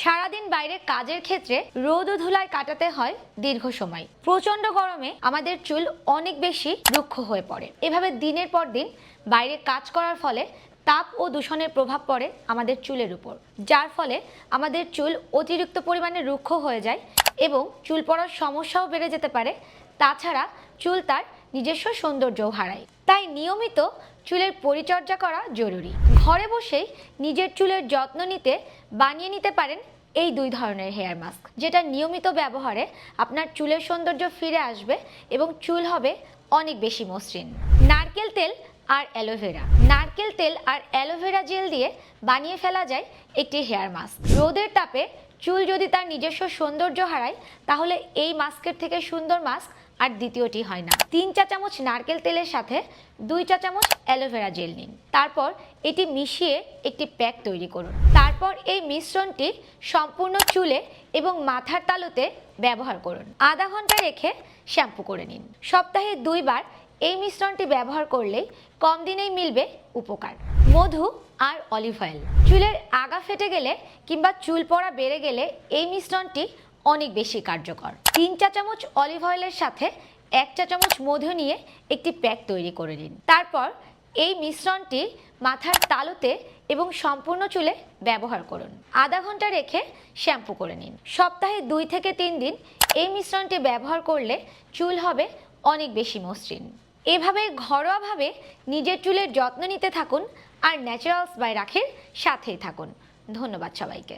সারাদিন বাইরে কাজের ক্ষেত্রে রোদ ও ধুলায় কাটাতে হয় দীর্ঘ সময়। প্রচন্ড গরমে আমাদের চুল অনেক বেশি রুক্ষ হয়ে পড়ে। এভাবে দিনের পর দিন বাইরে কাজ করার ফলে তাপ ও দূষণের প্রভাব পড়ে আমাদের চুলের উপর, যার ফলে আমাদের চুল অতিরিক্ত পরিমাণে রুক্ষ হয়ে যায় এবং চুল পড়ার সমস্যাও বেড়ে যেতে পারে। তাছাড়া চুল তার নিজস্ব সৌন্দর্যও হারায়। তাই নিয়মিত চুলের পরিচর্যা করা জরুরি। ঘরে বসেই নিজের চুলের যত্ন নিতে বানিয়ে নিতে পারেন এই দুই ধরনের হেয়ার মাস্ক, যেটা নিয়মিত ব্যবহারে আপনার চুলের সৌন্দর্য ফিরে আসবে এবং চুল হবে অনেক বেশি মসৃণ। নারকেল তেল আর অ্যালোভেরা। নারকেল তেল আর অ্যালোভেরা জেল দিয়ে বানিয়ে ফেলা যায় একটি হেয়ার মাস্ক। রোদের তাপে চুল যদি তার নিজস্ব সৌন্দর্য হারায়, তাহলে এই মাস্কের থেকে সুন্দর মাস্ক আর দ্বিতীয়টি হয় না। 3 চা চামচ নারকেল তেলের সাথে 2 চা চামচ অ্যালোভেরা জেল নিন। তারপর এটি মিশিয়ে একটি প্যাক তৈরি করুন। তারপর এই মিশ্রণটি সম্পূর্ণ চুলে এবং মাথার তালুতে ব্যবহার করুন। আধা ঘন্টা রেখে শ্যাম্পু করে নিন। সপ্তাহে 2 বার এই মিশ্রণটি ব্যবহার করলেই কম দিনেই মিলবে উপকার। মধু আর অলিভ অয়েল। চুলের আগা ফেটে গেলে কিংবা চুল পড়া বেড়ে গেলে এই মিশ্রণটি অনেক বেশি কার্যকর। 3 চা চামচ অলিভ অয়েলের সাথে 1 চা চামচ মধু নিয়ে একটি প্যাক তৈরি করে নিন। তারপর এই মিশ্রণটি মাথার তালুতে এবং সম্পূর্ণ চুলে ব্যবহার করুন। আধা ঘন্টা রেখে শ্যাম্পু করে নিন। সপ্তাহে 2 থেকে 3 দিন এই মিশ্রণটি ব্যবহার করলে চুল হবে অনেক বেশি মসৃণ। এভাবে ঘরোয়াভাবে নিজের চুলের যত্ন নিতে থাকুন আর ন্যাচারালস বাই রাখির সাথেই থাকুন। ধন্যবাদ সবাইকে।